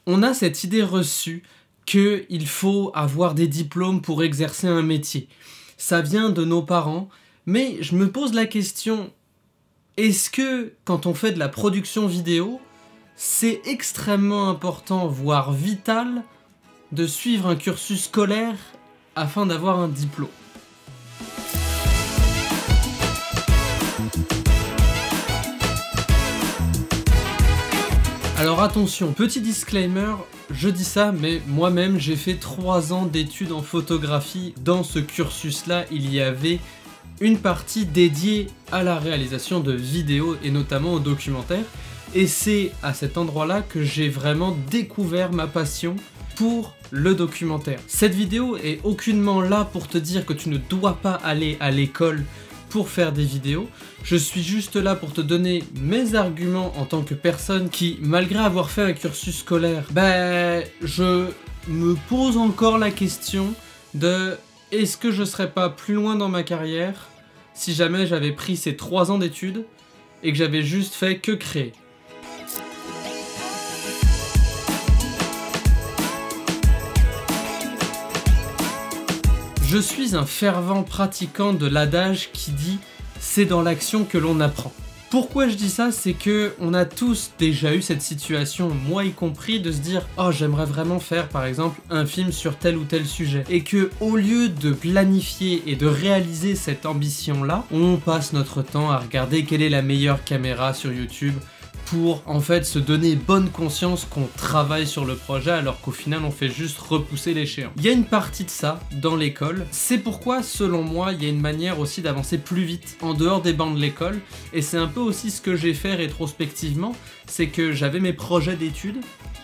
On a cette idée reçue qu'il faut avoir des diplômes pour exercer un métier. Ça vient de nos parents, mais je me pose la question, est-ce que quand on fait de la production vidéo, c'est extrêmement important, voire vital, de suivre un cursus scolaire afin d'avoir un diplôme? Alors attention, petit disclaimer, je dis ça, mais moi-même j'ai fait 3 ans d'études en photographie. Dans ce cursus-là, il y avait une partie dédiée à la réalisation de vidéos et notamment au documentaire. Et c'est à cet endroit-là que j'ai vraiment découvert ma passion pour le documentaire. Cette vidéo est aucunement là pour te dire que tu ne dois pas aller à l'école pour faire des vidéos. Je suis juste là pour te donner mes arguments en tant que personne qui, malgré avoir fait un cursus scolaire, je me pose encore la question de est-ce que je serais pas plus loin dans ma carrière si jamais j'avais pris ces 3 ans d'études et que j'avais juste fait que créer. Je suis un fervent pratiquant de l'adage qui dit « c'est dans l'action que l'on apprend ». Pourquoi je dis ça? C'est que on a tous déjà eu cette situation, moi y compris, de se dire « oh, j'aimerais vraiment faire par exemple un film sur tel ou tel sujet ». Et que au lieu de planifier et de réaliser cette ambition-là, on passe notre temps à regarder quelle est la meilleure caméra sur YouTube, pour en fait se donner bonne conscience qu'on travaille sur le projet alors qu'au final on fait juste repousser l'échéance. Il y a une partie de ça dans l'école, c'est pourquoi selon moi il y a une manière aussi d'avancer plus vite en dehors des bancs de l'école, et c'est un peu aussi ce que j'ai fait rétrospectivement, c'est que j'avais mes projets d'études,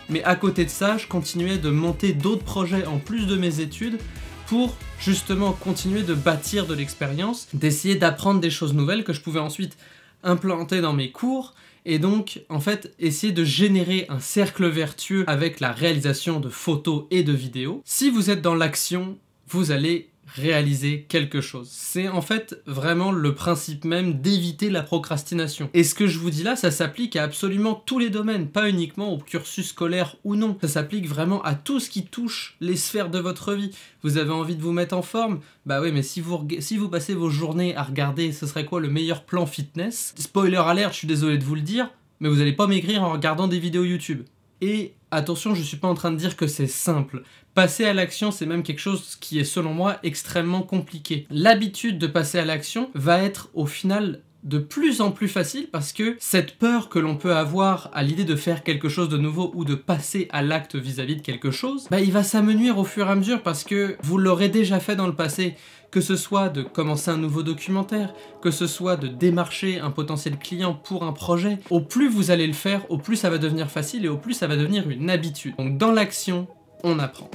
mais à côté de ça je continuais de monter d'autres projets en plus de mes études pour justement continuer de bâtir de l'expérience, d'essayer d'apprendre des choses nouvelles que je pouvais ensuite implanter dans mes cours, et donc en fait essayer de générer un cercle vertueux avec la réalisation de photos et de vidéos. Si vous êtes dans l'action, vous allez réaliser quelque chose. C'est en fait vraiment le principe même d'éviter la procrastination. Et ce que je vous dis là, ça s'applique à absolument tous les domaines, pas uniquement au cursus scolaire ou non. Ça s'applique vraiment à tout ce qui touche les sphères de votre vie. Vous avez envie de vous mettre en forme? Bah oui, mais si vous passez vos journées à regarder ce serait quoi le meilleur plan fitness, spoiler alert, je suis désolé de vous le dire, mais vous allez pas maigrir en regardant des vidéos YouTube. Et attention, je suis pas en train de dire que c'est simple. Passer à l'action, c'est même quelque chose qui est selon moi extrêmement compliqué. L'habitude de passer à l'action va être au final de plus en plus facile parce que cette peur que l'on peut avoir à l'idée de faire quelque chose de nouveau ou de passer à l'acte vis-à-vis de quelque chose, il va s'amenuire au fur et à mesure parce que vous l'aurez déjà fait dans le passé. Que ce soit de commencer un nouveau documentaire, que ce soit de démarcher un potentiel client pour un projet, au plus vous allez le faire, au plus ça va devenir facile et au plus ça va devenir une habitude. Donc dans l'action, on apprend.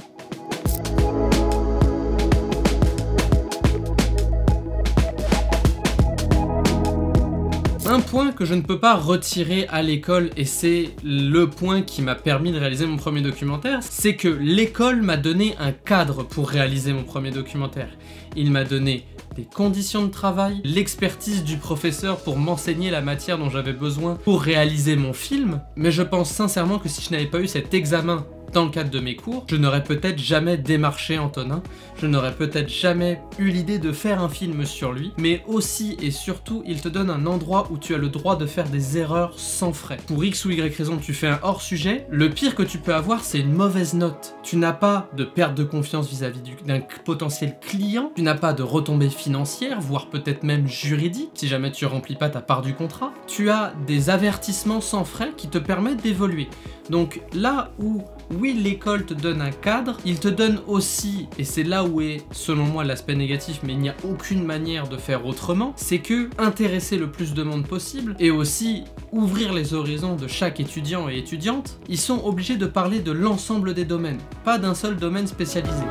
Un point que je ne peux pas retirer à l'école, et c'est le point qui m'a permis de réaliser mon premier documentaire, c'est que l'école m'a donné un cadre pour réaliser mon premier documentaire. Il m'a donné des conditions de travail, l'expertise du professeur pour m'enseigner la matière dont j'avais besoin pour réaliser mon film, mais je pense sincèrement que si je n'avais pas eu cet examen dans le cadre de mes cours, je n'aurais peut-être jamais démarché Antonin, je n'aurais peut-être jamais eu l'idée de faire un film sur lui, mais aussi et surtout, il te donne un endroit où tu as le droit de faire des erreurs sans frais. Pour X ou Y raison, tu fais un hors-sujet, le pire que tu peux avoir, c'est une mauvaise note. Tu n'as pas de perte de confiance vis-à-vis d'un potentiel client, tu n'as pas de retombées financières, voire peut-être même juridiques, si jamais tu remplis pas ta part du contrat. Tu as des avertissements sans frais qui te permettent d'évoluer. Donc là où oui, l'école te donne un cadre, il te donne aussi, et c'est là où est selon moi l'aspect négatif, mais il n'y a aucune manière de faire autrement, c'est que intéresser le plus de monde possible et aussi ouvrir les horizons de chaque étudiant et étudiante, ils sont obligés de parler de l'ensemble des domaines, pas d'un seul domaine spécialisé.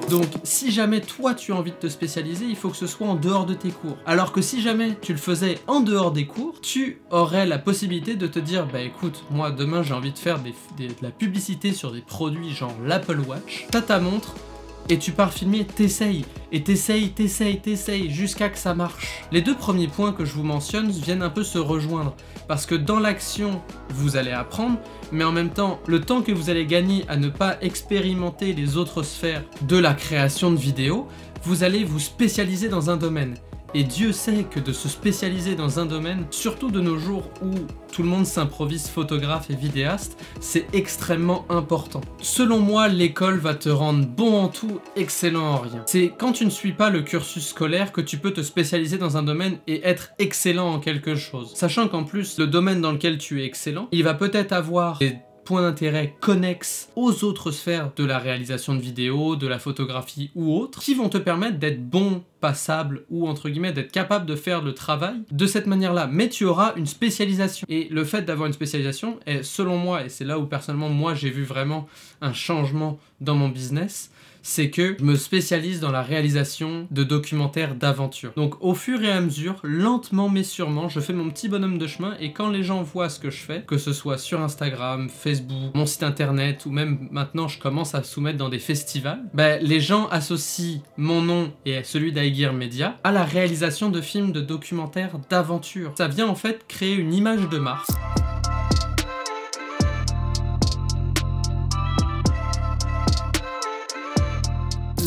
Donc si jamais toi tu as envie de te spécialiser, il faut que ce soit en dehors de tes cours. Alors que si jamais tu le faisais en dehors des cours, tu aurais la possibilité de te dire bah écoute, moi demain j'ai envie de faire de la publicité sur des produits genre l'Apple Watch. Ta montre, et tu pars filmer, t'essayes, et t'essayes, jusqu'à que ça marche. Les deux premiers points que je vous mentionne viennent un peu se rejoindre, parce que dans l'action, vous allez apprendre, mais en même temps, le temps que vous allez gagner à ne pas expérimenter les autres sphères de la création de vidéos, vous allez vous spécialiser dans un domaine. Et Dieu sait que de se spécialiser dans un domaine, surtout de nos jours où tout le monde s'improvise photographe et vidéaste, c'est extrêmement important. Selon moi, l'école va te rendre bon en tout, excellent en rien. C'est quand tu ne suis pas le cursus scolaire que tu peux te spécialiser dans un domaine et être excellent en quelque chose. Sachant qu'en plus, le domaine dans lequel tu es excellent, il va peut-être avoir des points d'intérêt connexes aux autres sphères de la réalisation de vidéos, de la photographie ou autres, qui vont te permettre d'être bon, passable ou entre guillemets d'être capable de faire le travail de cette manière-là. Mais tu auras une spécialisation. Et le fait d'avoir une spécialisation est, selon moi, et c'est là où personnellement moi j'ai vu vraiment un changement dans mon business, c'est que je me spécialise dans la réalisation de documentaires d'aventure. Donc au fur et à mesure, lentement mais sûrement, je fais mon petit bonhomme de chemin et quand les gens voient ce que je fais, que ce soit sur Instagram, Facebook, mon site internet ou même maintenant je commence à soumettre dans des festivals, les gens associent mon nom et celui d'Aegir Media à la réalisation de films de documentaires d'aventure. Ça vient en fait créer une image de marque.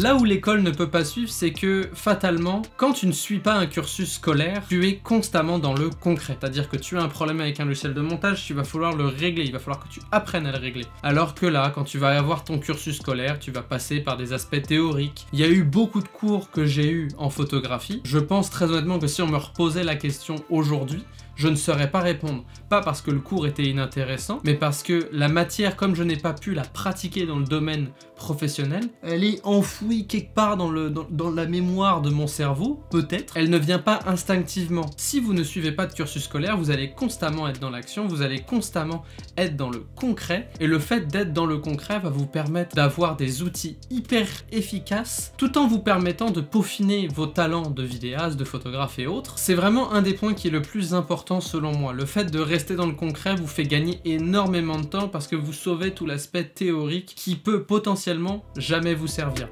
Là où l'école ne peut pas suivre, c'est que, fatalement, quand tu ne suis pas un cursus scolaire, tu es constamment dans le concret. C'est-à-dire que tu as un problème avec un logiciel de montage, tu vas falloir le régler, il va falloir que tu apprennes à le régler. Alors que là, quand tu vas avoir ton cursus scolaire, tu vas passer par des aspects théoriques. Il y a eu beaucoup de cours que j'ai eu en photographie. Je pense très honnêtement que si on me reposait la question aujourd'hui, je ne saurais pas répondre. Pas parce que le cours était inintéressant, mais parce que la matière, comme je n'ai pas pu la pratiquer dans le domaine professionnel, elle est enfouie quelque part dans la mémoire de mon cerveau, peut-être. Elle ne vient pas instinctivement. Si vous ne suivez pas de cursus scolaire, vous allez constamment être dans l'action, vous allez constamment être dans le concret, et le fait d'être dans le concret va vous permettre d'avoir des outils hyper efficaces, tout en vous permettant de peaufiner vos talents de vidéaste, de photographe et autres. C'est vraiment un des points qui est le plus important selon moi. Le fait de rester dans le concret vous fait gagner énormément de temps parce que vous sauvez tout l'aspect théorique qui peut potentiellement jamais vous servir.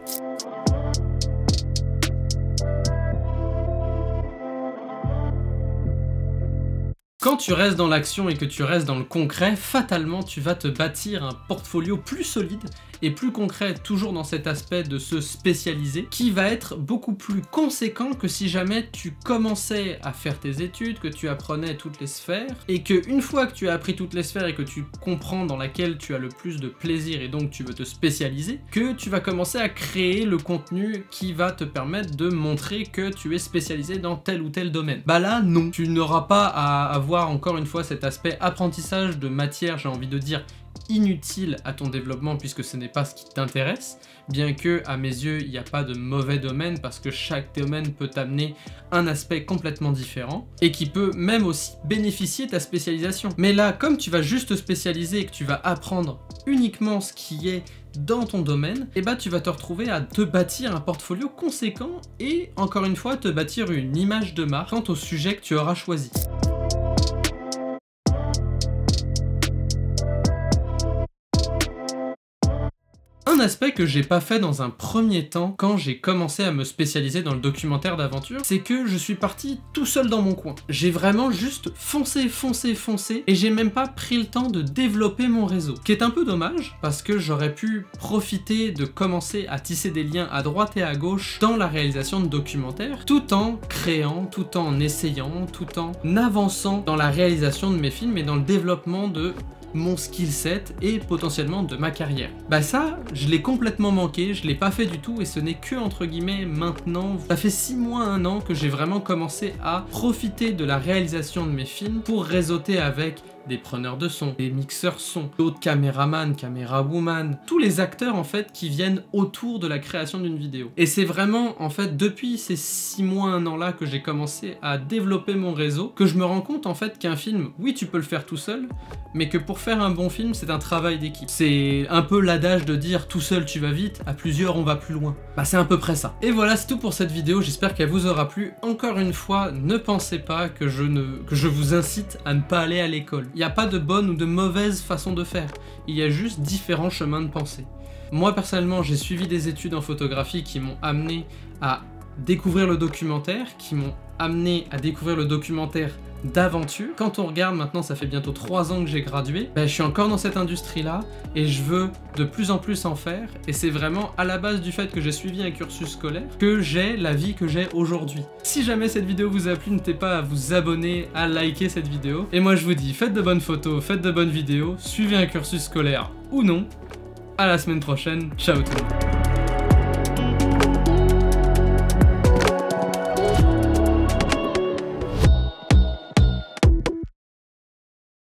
Quand tu restes dans l'action et que tu restes dans le concret, fatalement tu vas te bâtir un portfolio plus solide et plus concret, toujours dans cet aspect de se spécialiser, qui va être beaucoup plus conséquent que si jamais tu commençais à faire tes études, que tu apprenais toutes les sphères, et que une fois que tu as appris toutes les sphères et que tu comprends dans laquelle tu as le plus de plaisir et donc tu veux te spécialiser, que tu vas commencer à créer le contenu qui va te permettre de montrer que tu es spécialisé dans tel ou tel domaine. Bah là, non. Tu n'auras pas à avoir encore une fois cet aspect apprentissage de matière, j'ai envie de dire, inutile à ton développement puisque ce n'est pas ce qui t'intéresse, bien que à mes yeux il n'y a pas de mauvais domaine parce que chaque domaine peut t'amener un aspect complètement différent et qui peut même aussi bénéficier de ta spécialisation. Mais là, comme tu vas juste te spécialiser et que tu vas apprendre uniquement ce qui est dans ton domaine, et tu vas te retrouver à te bâtir un portfolio conséquent et encore une fois te bâtir une image de marque quant au sujet que tu auras choisi. Un aspect que j'ai pas fait dans un premier temps quand j'ai commencé à me spécialiser dans le documentaire d'aventure, c'est que je suis parti tout seul dans mon coin. J'ai vraiment juste foncé et j'ai même pas pris le temps de développer mon réseau. Ce qui est un peu dommage parce que j'aurais pu profiter de commencer à tisser des liens à droite et à gauche dans la réalisation de documentaires, tout en créant, tout en essayant, tout en avançant dans la réalisation de mes films et dans le développement de mon skill set et potentiellement de ma carrière. Ça, je l'ai complètement manqué, je l'ai pas fait du tout et ce n'est que entre guillemets maintenant, ça fait 6 mois, 1 an que j'ai vraiment commencé à profiter de la réalisation de mes films pour réseauter avec des preneurs de son, des mixeurs son, d'autres caméramans, camérawoman, tous les acteurs en fait qui viennent autour de la création d'une vidéo. Et c'est vraiment en fait depuis ces 6 mois, 1 an là que j'ai commencé à développer mon réseau que je me rends compte en fait qu'un film, oui tu peux le faire tout seul, mais que pour faire un bon film c'est un travail d'équipe. C'est un peu l'adage de dire tout seul tu vas vite, à plusieurs on va plus loin. C'est à peu près ça. Et voilà, c'est tout pour cette vidéo, j'espère qu'elle vous aura plu. Encore une fois, ne pensez pas que je vous incite à ne pas aller à l'école. Il n'y a pas de bonne ou de mauvaise façon de faire, il y a juste différents chemins de pensée. Moi personnellement, j'ai suivi des études en photographie qui m'ont amené à découvrir le documentaire, qui m'ont amené à découvrir le documentaire d'aventure. Quand on regarde maintenant, ça fait bientôt 3 ans que j'ai gradué, je suis encore dans cette industrie-là et je veux de plus en plus en faire, et c'est vraiment à la base du fait que j'ai suivi un cursus scolaire que j'ai la vie que j'ai aujourd'hui. Si jamais cette vidéo vous a plu, n'hésitez pas à vous abonner, à liker cette vidéo, et moi je vous dis, faites de bonnes photos, faites de bonnes vidéos, suivez un cursus scolaire ou non. À la semaine prochaine, ciao tout le monde.